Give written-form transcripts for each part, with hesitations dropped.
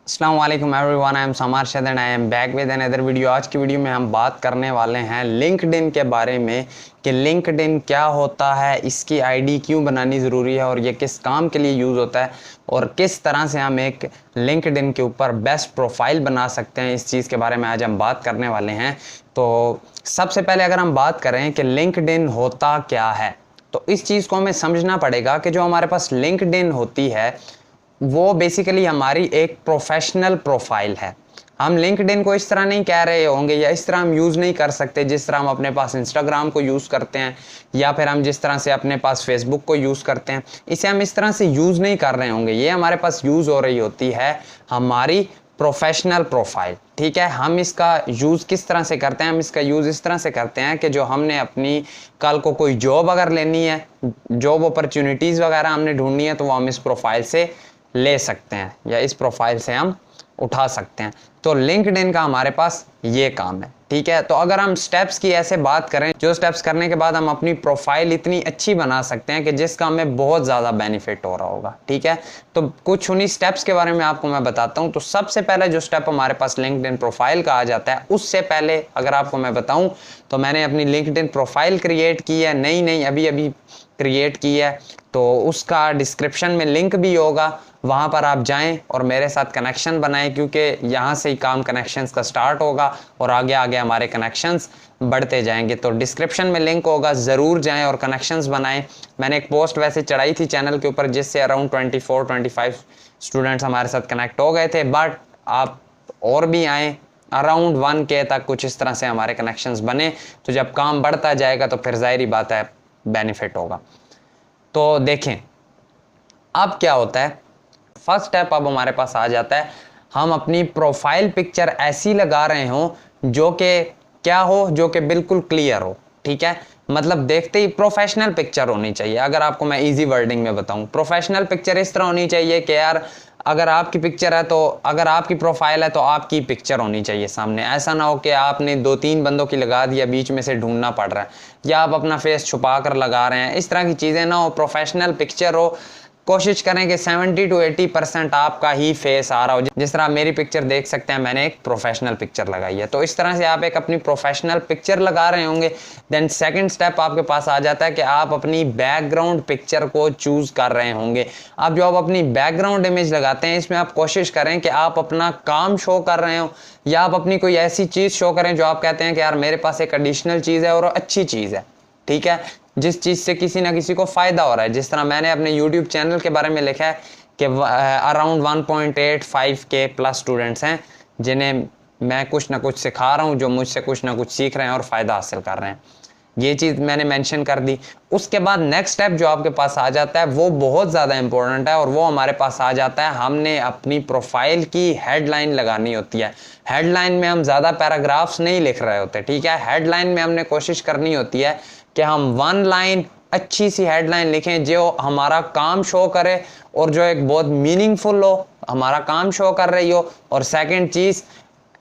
अस्सलाम वालेकुम everyone, I am Samar Shad and I am back with another video. आज की वीडियो में हम बात करने वाले हैं लिंक्डइन के बारे में कि लिंक्डइन क्या होता है, इसकी आईडी क्यों बनानी ज़रूरी है और ये किस काम के लिए यूज़ होता है और किस तरह से हम एक लिंक्डइन के ऊपर बेस्ट प्रोफाइल बना सकते हैं। इस चीज़ के बारे में आज हम बात करने वाले हैं। तो सबसे पहले अगर हम बात करें कि लिंक्डइन होता क्या है, तो इस चीज़ को हमें समझना पड़ेगा कि जो हमारे पास लिंक्डइन होती है वो बेसिकली हमारी एक प्रोफेशनल प्रोफाइल है। हम लिंक्डइन को इस तरह नहीं कह रहे होंगे या इस तरह हम यूज़ नहीं कर सकते जिस तरह हम अपने पास इंस्टाग्राम को यूज़ करते हैं या फिर हम जिस तरह से अपने पास फेसबुक को यूज़ करते हैं। इसे हम इस तरह से यूज़ नहीं कर रहे होंगे। ये हमारे पास यूज़ हो रही होती है हमारी प्रोफेशनल प्रोफाइल। ठीक है, हम इसका यूज़ किस तरह से करते हैं? हम इसका यूज़ इस तरह से करते हैं कि जो हमने अपनी कल को कोई जॉब अगर लेनी है, जॉब अपॉर्चुनिटीज़ वगैरह हमने ढूंढनी है, तो वो हम इस प्रोफाइल से ले सकते हैं या इस प्रोफाइल से हम उठा सकते हैं। तो लिंक्डइन का हमारे पास ये काम है। ठीक है, तो अगर हम स्टेप्स की ऐसे बात करें, जो स्टेप्स करने के बाद हम अपनी प्रोफाइल इतनी अच्छी बना सकते हैं कि जिसका हमें बहुत ज़्यादा बेनिफिट हो रहा होगा। ठीक है, तो कुछ उन्हीं स्टेप्स के बारे में आपको मैं बताता हूं। तो सबसे पहले जो स्टेप हमारे पास लिंक्डइन प्रोफाइल का आ जाता है, उससे पहले अगर आपको मैं बताऊं तो मैंने अपनी लिंक्डइन प्रोफाइल क्रिएट की है, नई अभी क्रिएट की है। तो उसका डिस्क्रिप्शन में लिंक भी होगा, वहाँ पर आप जाएं और मेरे साथ कनेक्शन बनाएं, क्योंकि यहाँ से ही काम कनेक्शंस का स्टार्ट होगा और आगे आगे हमारे कनेक्शंस बढ़ते जाएंगे। तो डिस्क्रिप्शन में लिंक होगा, ज़रूर जाएं और कनेक्शंस बनाएं। मैंने एक पोस्ट वैसे चढ़ाई थी चैनल के ऊपर जिससे अराउंड 24-25 स्टूडेंट्स हमारे साथ कनेक्ट हो गए थे, बट आप और भी आएँ, अराउंड 1K तक कुछ इस तरह से हमारे कनेक्शंस बने। तो जब काम बढ़ता जाएगा तो फिर ज़ाहिर बात है बेनिफिट होगा। तो देखें अब क्या होता है। फर्स्ट स्टेप अब हमारे पास आ जाता है, हम अपनी प्रोफाइल पिक्चर ऐसी लगा रहे हो जो कि क्या हो, जो कि बिल्कुल क्लियर हो। ठीक है, मतलब देखते ही प्रोफेशनल पिक्चर होनी चाहिए। अगर आपको मैं इजी वर्डिंग में बताऊं, प्रोफेशनल पिक्चर इस तरह होनी चाहिए कि यार अगर आपकी पिक्चर है तो अगर आपकी प्रोफाइल है तो आपकी पिक्चर होनी चाहिए सामने। ऐसा ना हो कि आपने 2-3 बंदों की लगा दिया, बीच में से ढूंढना पड़ रहा है, या आप अपना फेस छुपा कर लगा रहे हैं। इस तरह की चीज़ें ना हो, प्रोफेशनल पिक्चर हो। कोशिश करें कि 70-80% आपका ही फेस आ रहा हो। जिस तरह आप मेरी पिक्चर देख सकते हैं, मैंने एक प्रोफेशनल पिक्चर लगाई है। तो इस तरह से आप एक अपनी प्रोफेशनल पिक्चर लगा रहे होंगे। देन सेकंड स्टेप आपके पास आ जाता है कि आप अपनी बैकग्राउंड पिक्चर को चूज कर रहे होंगे। अब जो आप अपनी बैकग्राउंड इमेज लगाते हैं, इसमें आप कोशिश करें कि आप अपना काम शो कर रहे हो या आप अपनी कोई ऐसी चीज़ शो करें जो आप कहते हैं कि यार मेरे पास एक एडिशनल चीज़ है और अच्छी चीज़ है। ठीक है, जिस चीज़ से किसी ना किसी को फ़ायदा हो रहा है। जिस तरह मैंने अपने YouTube चैनल के बारे में लिखा है कि अराउंड 1.85K प्लस स्टूडेंट्स हैं जिन्हें मैं कुछ ना कुछ सिखा रहा हूँ, जो मुझसे कुछ ना कुछ सीख रहे हैं और फ़ायदा हासिल कर रहे हैं। ये चीज़ मैंने मेंशन कर दी। उसके बाद नेक्स्ट स्टेप जो आपके पास आ जाता है वो बहुत ज़्यादा इंपॉर्टेंट है और वो हमारे पास आ जाता है, हमने अपनी प्रोफाइल की हेडलाइन लगानी होती है। हेडलाइन में हम ज़्यादा पैराग्राफ्स नहीं लिख रहे होते। ठीक है, हेडलाइन में हमने कोशिश करनी होती है कि हम 1 लाइन अच्छी सी हेडलाइन लिखें जो हमारा काम शो करे और जो एक बहुत मीनिंगफुल हो, हमारा काम शो कर रही हो। और सेकंड चीज़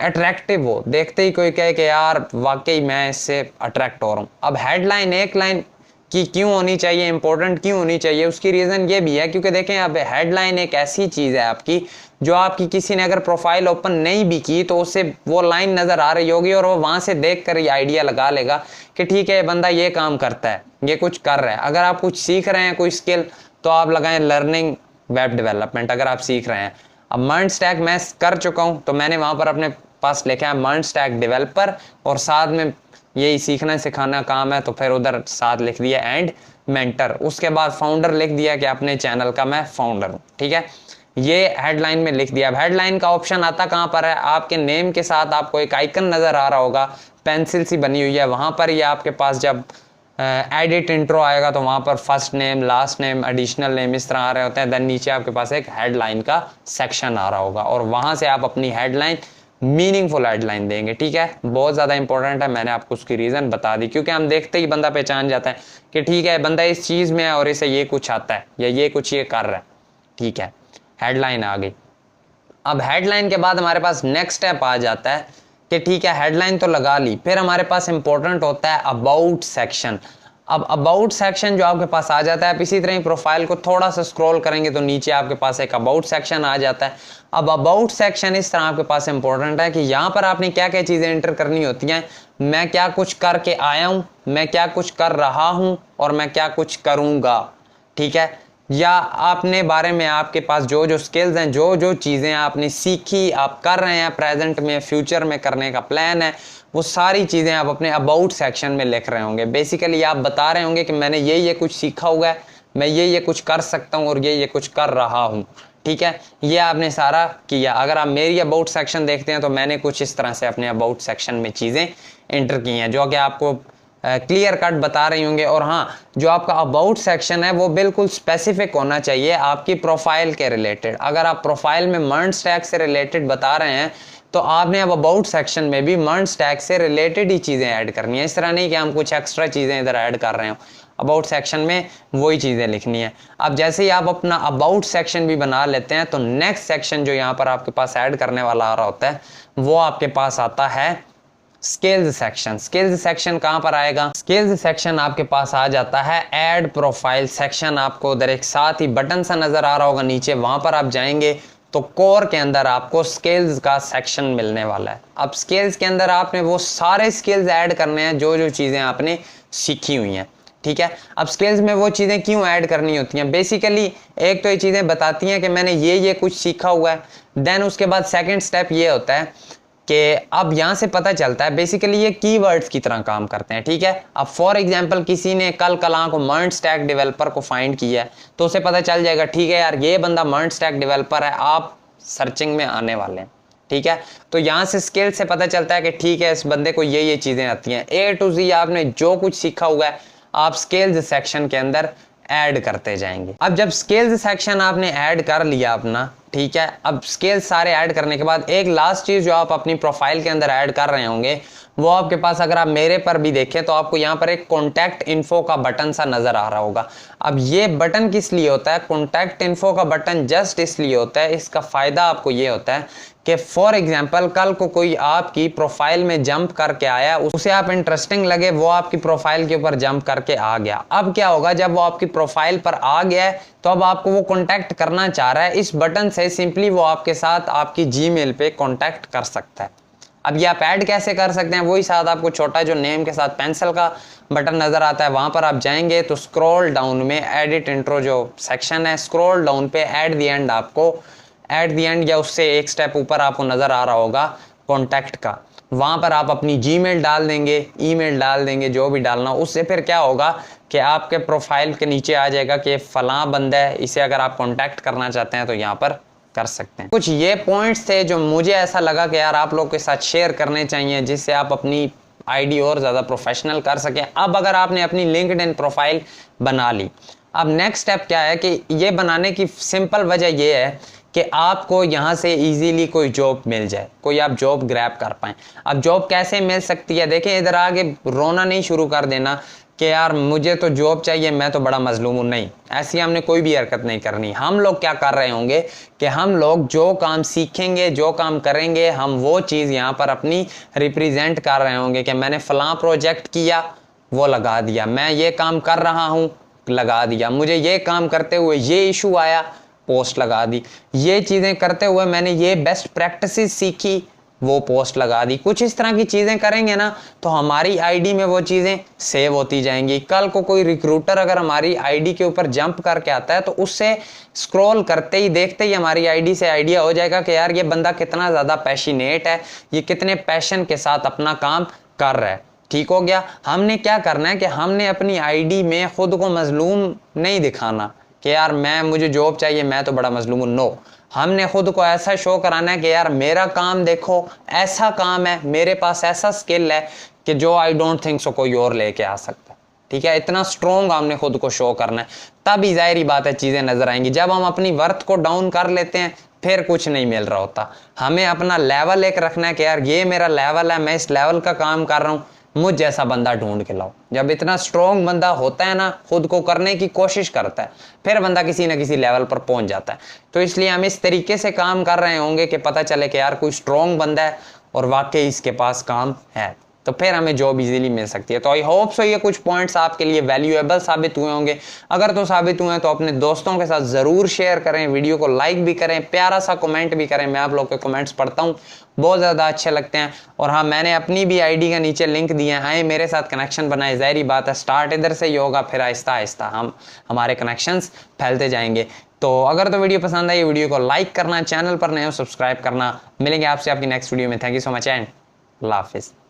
अट्रैक्टिव हो, देखते ही कोई कहे कि यार वाकई मैं इससे अट्रैक्ट हो रहा हूँ। अब हेडलाइन एक लाइन की क्यों होनी चाहिए, इंपॉर्टेंट क्यों होनी चाहिए, उसकी रीज़न ये भी है क्योंकि देखें अब हेडलाइन एक ऐसी चीज़ है आपकी जो आपकी किसी ने अगर प्रोफाइल ओपन नहीं भी की तो उससे वो लाइन नज़र आ रही होगी और वो वहाँ से देख कर ये आइडिया लगा लेगा कि ठीक है ये बंदा ये काम करता है, ये कुछ कर रहा है। अगर आप कुछ सीख रहे हैं, कोई स्किल, तो आप लगाएं लर्निंग वेब डेवलपमेंट अगर आप सीख रहे हैं। अब मर्न स्टैक मैं कर चुका हूँ तो मैंने वहाँ पर अपने पास लिखा है मर्न स्टैक डेवलपर और साथ में यही सीखना सिखाना काम है, तो फिर उधर साथ लिख दिया एंड मेंटर। उसके बाद फाउंडर लिख दिया कि अपने चैनल का मैं फाउंडर हूँ। ठीक है, ये हेडलाइन में लिख दिया। अब हेडलाइन का ऑप्शन आता कहाँ पर है, आपके नेम के साथ आपको एक आइकन नज़र आ रहा होगा, पेंसिल सी बनी हुई है, वहाँ पर ये आपके पास जब एडिट इंट्रो आएगा तो वहाँ पर first name, last name, additional name इस तरह आ रहे होते हैं। देन नीचे आपके पास एक हेडलाइन का सेक्शन आ रहा होगा और वहाँ से आप अपनी हेडलाइन मीनिंगफुल हेडलाइन देंगे। ठीक है, बहुत ज़्यादा इंपॉर्टेंट है, मैंने आपको उसकी रीज़न बता दी क्योंकि हम देखते ही बंदा पहचान जाता है कि ठीक है बंदा इस चीज़ में है और इसे ये कुछ आता है या ये कुछ ये कर रहा है। ठीक है, हेडलाइन आ गई। अब हेडलाइन के बाद हमारे पास नेक्स्ट स्टेप आ जाता है कि ठीक है हेडलाइन तो लगा ली, फिर हमारे पास इंपॉर्टेंट होता है अबाउट सेक्शन। अब अबाउट सेक्शन जो आपके पास आ जाता है, आप इसी तरह ही प्रोफाइल को थोड़ा सा स्क्रॉल करेंगे तो नीचे आपके पास एक अबाउट सेक्शन आ जाता है। अब अबाउट सेक्शन इस तरह आपके पास इंपॉर्टेंट है कि यहाँ पर आपने क्या क्या चीज़ें एंटर करनी होती हैं, मैं क्या कुछ करके आया हूँ, मैं क्या कुछ कर रहा हूँ, और मैं क्या कुछ करूँगा। ठीक है, या आपने बारे में आपके पास जो जो स्किल्स हैं, जो जो चीज़ें आपने सीखी, आप कर रहे हैं प्रेजेंट में, फ्यूचर में करने का प्लान है, वो सारी चीज़ें आप अपने अबाउट सेक्शन में लिख रहे होंगे। बेसिकली आप बता रहे होंगे कि मैंने ये कुछ सीखा हुआ है, मैं ये कुछ कर सकता हूँ और ये कुछ कर रहा हूँ। ठीक है, ये आपने सारा किया। अगर आप मेरी अबाउट सेक्शन देखते हैं तो मैंने कुछ इस तरह से अपने अबाउट सेक्शन में चीज़ें एंटर की हैं जो कि आपको क्लियर कट बता रही होंगे। और हाँ, जो आपका अबाउट सेक्शन है वो बिल्कुल स्पेसिफिक होना चाहिए आपकी प्रोफाइल के रिलेटेड। अगर आप प्रोफाइल में मर्न स्टैक से रिलेटेड बता रहे हैं तो आपने अब अबाउट सेक्शन में भी मर्न स्टैक से रिलेटेड ही चीज़ें ऐड करनी है। इस तरह नहीं कि हम कुछ एक्स्ट्रा चीज़ें इधर ऐड कर रहे हो, अबाउट सेक्शन में वही चीज़ें लिखनी है। अब जैसे ही आप अपना अबाउट सेक्शन भी बना लेते हैं तो नेक्स्ट सेक्शन जो यहाँ पर आपके पास ऐड करने वाला आ रहा होता है वो आपके पास आता है स्किल्स सेक्शन। स्किल्स सेक्शन कहां पर आएगा? स्किल्स सेक्शन आपके पास आ जाता है ऐड प्रोफाइल सेक्शन। आपको उधर एक साथ ही बटन सा नजर आ रहा होगा नीचे, वहां पर आप जाएंगे तो कोर के अंदर आपको स्किल्स का सेक्शन मिलने वाला है। अब स्किल्स के अंदर आपने वो सारे स्किल्स ऐड करने हैं जो जो चीजें आपने सीखी हुई हैं। ठीक है, अब स्किल्स में वो चीज़ें क्यों ऐड करनी होती हैं? बेसिकली एक तो ये चीज़ें बताती हैं कि मैंने ये कुछ सीखा हुआ है। देन उसके बाद सेकंड स्टेप ये होता है कि अब यहाँ से पता चलता है बेसिकली ये कीवर्ड्स की तरह काम करते हैं। ठीक है, अब फॉर एग्जांपल किसी ने कल कलां को मर्न स्टैक डेवलपर को फाइंड किया है तो उसे पता चल जाएगा ठीक है यार ये बंदा मर्न स्टैक डेवलपर है, आप सर्चिंग में आने वाले हैं। ठीक है, तो यहाँ से स्किल से पता चलता है कि ठीक है इस बंदे को ये चीज़ें आती हैं। ए टू जी आपने जो कुछ सीखा हुआ है आप स्किल्स सेक्शन के अंदर ऐड करते जाएंगे। अब जब स्किल्स सेक्शन आपने ऐड कर लिया अपना, ठीक है, अब स्किल्स सारे ऐड करने के बाद एक लास्ट चीज जो आप अपनी प्रोफाइल के अंदर ऐड कर रहे होंगे वो आपके पास, अगर आप मेरे पर भी देखें तो आपको यहाँ पर एक कॉन्टैक्ट इन्फो का बटन सा नजर आ रहा होगा। अब ये बटन किस लिए होता है? कॉन्टैक्ट इन्फो का बटन जस्ट इसलिए होता है, इसका फायदा आपको ये होता है कि फॉर एग्जाम्पल कल को कोई आपकी प्रोफाइल में जंप करके आया, उसे आप इंटरेस्टिंग लगे, वो आपकी प्रोफाइल के ऊपर जंप करके आ गया। अब क्या होगा, जब वो आपकी प्रोफाइल पर आ गया है तो अब आपको वो कॉन्टैक्ट करना चाह रहा है, इस बटन से सिंपली वो आपके साथ आपकी जीमेल पे कॉन्टैक्ट कर सकता है। अब ये आप ऐड कैसे कर सकते हैं? वही साथ आपको छोटा जो नेम के साथ पेंसिल का बटन नजर आता है वहां पर आप जाएंगे तो स्क्रॉल डाउन में एडिट इंट्रो जो सेक्शन है, स्क्रॉल डाउन पे एट द एंड आपको, एट द एंड या उससे एक स्टेप ऊपर आपको नजर आ रहा होगा कॉन्टैक्ट का, वहां पर आप अपनी जीमेल डाल देंगे, ईमेल डाल देंगे, जो भी डालना। उससे फिर क्या होगा कि आपके प्रोफाइल के नीचे आ जाएगा कि फलां बंदा है, इसे अगर आप कॉन्टैक्ट करना चाहते हैं तो यहाँ पर कर सकते हैं। कुछ ये पॉइंट्स थे जो मुझे ऐसा लगा कि यार आप लोग के साथ शेयर करने चाहिए जिससे आप अपनी आईडी और ज़्यादा प्रोफेशनल कर सकें। अब अगर आपने अपनी लिंक्डइन प्रोफाइल बना ली, अब नेक्स्ट स्टेप क्या है कि ये बनाने की सिंपल वजह ये है कि आपको यहाँ से इजीली कोई जॉब मिल जाए, कोई आप जॉब ग्रैब कर पाएँ। अब जॉब कैसे मिल सकती है? देखें, इधर आगे रोना नहीं शुरू कर देना कि यार मुझे तो जॉब चाहिए, मैं तो बड़ा मजलूम हूँ। नहीं, ऐसी हमने कोई भी हरकत नहीं करनी। हम लोग क्या कर रहे होंगे कि हम लोग जो काम सीखेंगे, जो काम करेंगे, हम वो चीज़ यहाँ पर अपनी रिप्रेजेंट कर रहे होंगे कि मैंने फलां प्रोजेक्ट किया, वो लगा दिया, मैं ये काम कर रहा हूँ, लगा दिया, मुझे ये काम करते हुए ये इशू आया, पोस्ट लगा दी, ये चीज़ें करते हुए मैंने ये बेस्ट प्रैक्टिसेस सीखी, वो पोस्ट लगा दी। कुछ इस तरह की चीज़ें करेंगे ना तो हमारी आईडी में वो चीज़ें सेव होती जाएंगी। कल को कोई रिक्रूटर अगर हमारी आईडी के ऊपर जंप करके आता है तो उससे स्क्रॉल करते ही, देखते ही हमारी आईडी से आइडिया हो जाएगा कि यार ये बंदा कितना ज़्यादा पैशनेट है, ये कितने पैशन के साथ अपना काम कर रहा है। ठीक हो गया। हमने क्या करना है कि हमने अपनी आईडी में खुद को मजलूम नहीं दिखाना कि यार मुझे जॉब चाहिए, मैं तो बड़ा मजलूम हूँ। नो, हमने खुद को ऐसा शो कराना है कि यार मेरा काम देखो, ऐसा काम है, मेरे पास ऐसा स्किल है कि जो आई डोंट थिंक सो कोई और लेके आ सकता है। ठीक है, इतना स्ट्रॉन्ग हमने खुद को शो करना है, तभी जाहिर बात है चीज़ें नजर आएंगी। जब हम अपनी वर्थ को डाउन कर लेते हैं फिर कुछ नहीं मिल रहा होता। हमें अपना लेवल एक रखना है कि यार ये मेरा लेवल है, मैं इस लेवल का काम कर रहा हूँ, मुझ जैसा बंदा ढूंढ के लाओ। जब इतना स्ट्रॉन्ग बंदा होता है ना, खुद को करने की कोशिश करता है, फिर बंदा किसी ना किसी लेवल पर पहुंच जाता है। तो इसलिए हम इस तरीके से काम कर रहे होंगे कि पता चले कि यार कोई स्ट्रॉन्ग बंदा है और वाकई इसके पास काम है। तो फिर हमें जॉब इजीली मिल सकती है। तो आई होप सो ये कुछ पॉइंट्स आपके लिए वैल्यूएबल साबित हुए होंगे। अगर तो साबित हुए हैं तो अपने दोस्तों के साथ ज़रूर शेयर करें, वीडियो को लाइक भी करें, प्यारा सा कमेंट भी करें। मैं आप लोग के कमेंट्स पढ़ता हूँ, बहुत ज़्यादा अच्छे लगते हैं। और हाँ, मैंने अपनी भी आईडी का नीचे लिंक दिया है, मेरे साथ कनेक्शन बनाए। ज़ाहिरी बात है स्टार्ट इधर से ही होगा, फिर आहिस्ता आहिस्ता हमारे कनेक्शंस फैलते जाएंगे। तो अगर तो वीडियो पसंद आई, वीडियो को लाइक करना, चैनल पर नए हो सब्सक्राइब करना। मिलेंगे आपसे आपकी नेक्स्ट वीडियो में। Thank you so much and अल्लाह हाफिज़।